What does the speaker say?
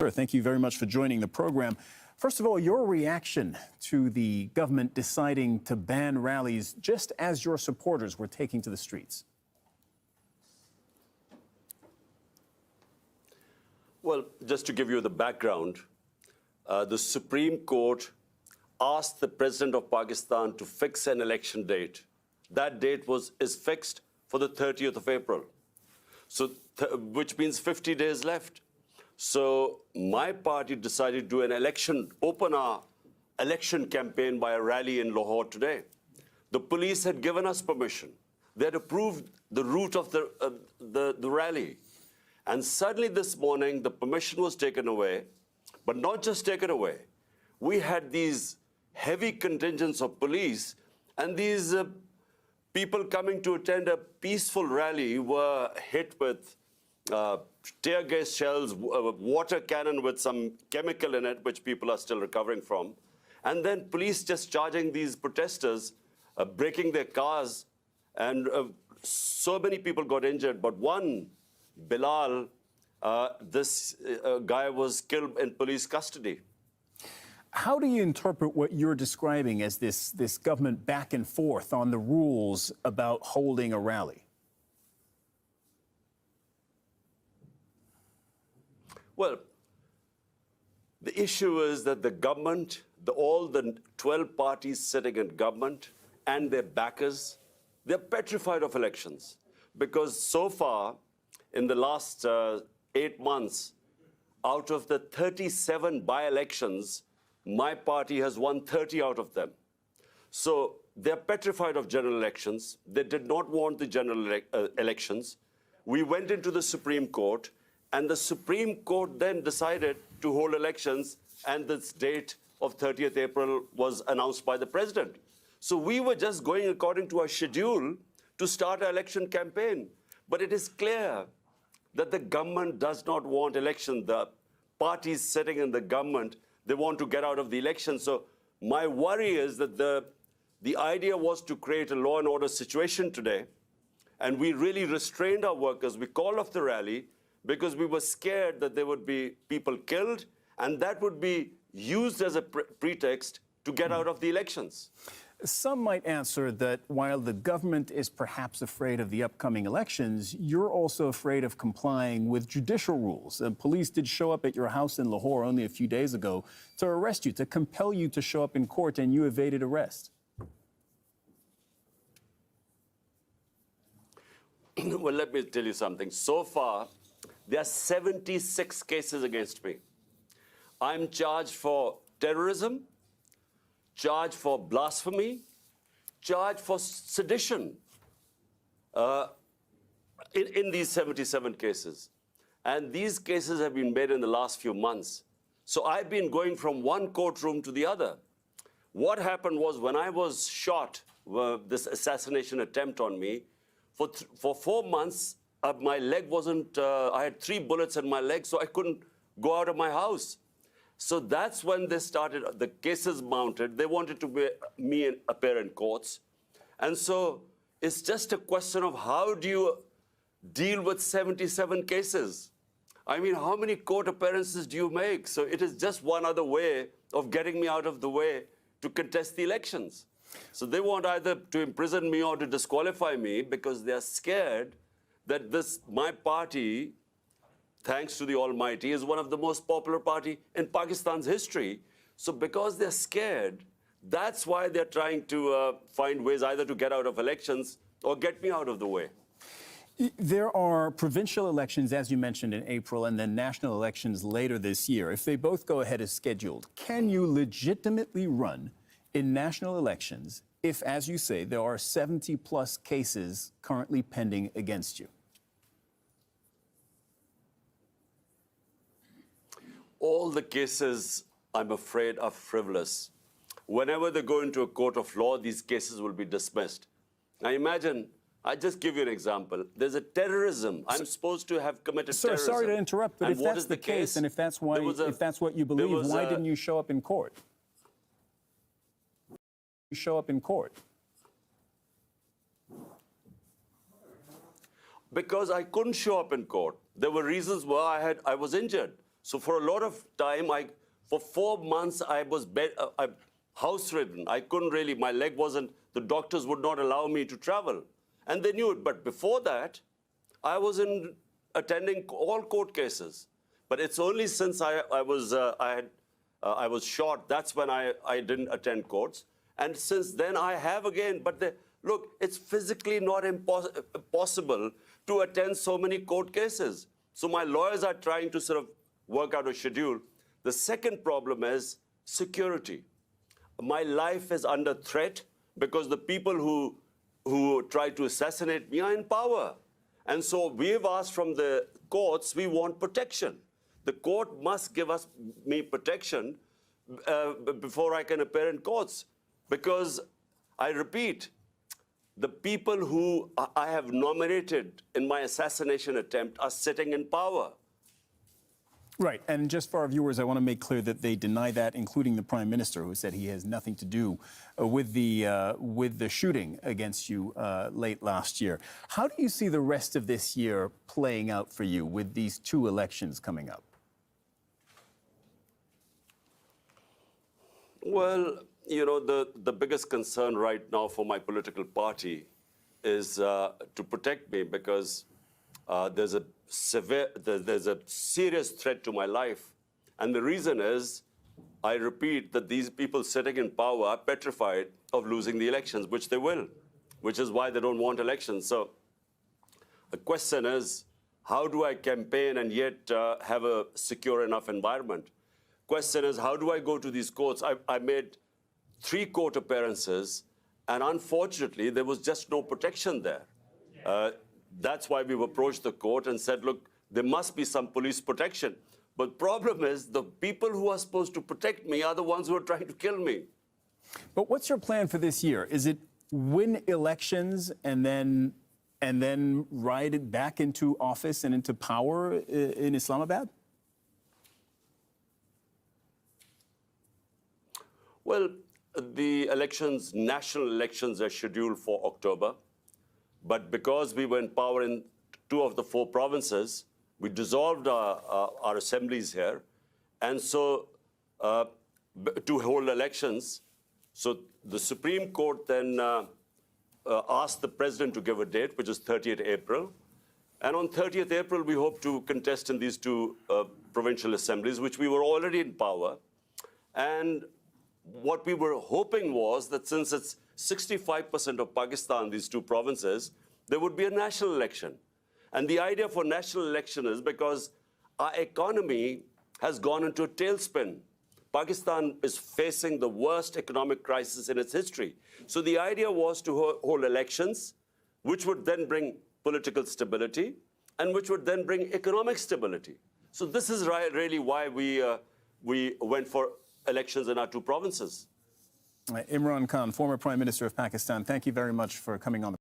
Sir, thank you very much for joining the program. First of all, your reaction to the government deciding to ban rallies just as your supporters were taking to the streets. Well, just to give you the background, the Supreme Court asked the President of Pakistan to fix an election date. That date is fixed for the 30th of April, so which means 50 days left. So my party decided to do an open our election campaign by a rally in Lahore today. The police had given us permission. They had approved the route of the rally. And suddenly this morning, the permission was taken away, but not just taken away. We had these heavy contingents of police, and these people coming to attend a peaceful rally were hit with tear gas shells, water cannon with some chemical in it, which people are still recovering from. And then police just charging these protesters, breaking their cars, and so many people got injured. But one, Bilal, this guy was killed in police custody. How do you interpret what you're describing as this government back and forth on the rules about holding a rally? Well, the issue is that the government, all the 12 parties sitting in government and their backers, they're petrified of elections. Because so far, in the last 8 months, out of the 37 by-elections, my party has won 30 out of them. So they're petrified of general elections. They did not want the general elections. We went into the Supreme Court, and the Supreme Court then decided to hold elections, and this date of 30th April was announced by the president. So we were just going according to our schedule to start our election campaign. But it is clear that the government does not want election. The parties sitting in the government, they want to get out of the election. So my worry is that the idea was to create a law and order situation today, and we really restrained our workers. We called off the rally because we were scared that there would be people killed, and that would be used as a pretext to get out of the elections. Some might answer that while the government is perhaps afraid of the upcoming elections, you're also afraid of complying with judicial rules. The police did show up at your house in Lahore only a few days ago to arrest you, to compel you to show up in court, and you evaded arrest. Well, let me tell you something. So far, there are 76 cases against me. I'm charged for terrorism, charged for blasphemy, charged for sedition in these 77 cases. And these cases have been made in the last few months. So I've been going from one courtroom to the other. What happened was when I was shot, this assassination attempt on me, for 4 months, my leg wasn't, I had 3 bullets in my leg, so I couldn't go out of my house. So that's when they started, the cases mounted. They wanted to be, me appear in courts. And so it's just a question of how do you deal with 77 cases? I mean, how many court appearances do you make? So it is just one other way of getting me out of the way to contest the elections. So they want either to imprison me or to disqualify me because they're scared that my party, thanks to the Almighty, is one of the most popular party in Pakistan's history. So because they're scared, that's why they're trying to find ways either to get out of elections or get me out of the way. There are provincial elections, as you mentioned, in April, and then national elections later this year. If they both go ahead as scheduled, can you legitimately run in national elections if, as you say, there are 70-plus cases currently pending against you? All the cases, I'm afraid, are frivolous. Whenever they go into a court of law, these cases will be dismissed. Now imagine, I just give you an example. There's a terrorism. I'm supposed to have committed terrorism. Sir, sorry to interrupt, but and if that's the case, and if that's what you believe, why didn't you show up in court? You show up in court. Because I couldn't show up in court. There were reasons why I was injured. So for a lot of time, for 4 months, I was house-ridden. I couldn't really, my leg wasn't, the doctors would not allow me to travel. And they knew it. But before that, I was attending all court cases. But it's only since I was shot, that's when I didn't attend courts. And since then, I have again. But look, it's physically not possible to attend so many court cases. So my lawyers are trying to sort of work out a schedule. The second problem is security. My life is under threat because the people who try to assassinate me are in power. And so we've asked from the courts, we want protection. The court must give me protection before I can appear in courts. Because, I repeat, the people who I have nominated in my assassination attempt are sitting in power. Right, and just for our viewers, I want to make clear that they deny that, including the Prime Minister, who said he has nothing to do with the shooting against you late last year. How do you see the rest of this year playing out for you with these 2 elections coming up? Well, you know, the biggest concern right now for my political party is to protect me, because there's a serious threat to my life. And the reason is, I repeat, that these people sitting in power are petrified of losing the elections, which they will, which is why they don't want elections. So the question is, how do I campaign and yet have a secure enough environment? Question is, how do I go to these courts? I made 3 court appearances, and unfortunately, there was just no protection there. That's why we've approached the court and said, look, there must be some police protection. But problem is, the people who are supposed to protect me are the ones who are trying to kill me. But what's your plan for this year? Is it win elections and then ride it back into office and into power in Islamabad? Well, the elections, national elections, are scheduled for October. But because we were in power in 2 of the 4 provinces, we dissolved our assemblies here. And so to hold elections, so the Supreme Court then asked the president to give a date, which is 30th April. And on 30th April, we hope to contest in these 2 provincial assemblies, which we were already in power. And what we were hoping was that since it's 65% of Pakistan, these 2 provinces, there would be a national election. And the idea for national election is because our economy has gone into a tailspin. Pakistan is facing the worst economic crisis in its history. So the idea was to hold elections, which would then bring political stability and which would then bring economic stability. So this is really why we went for elections in our 2 provinces. Imran Khan, former Prime Minister of Pakistan, thank you very much for coming on.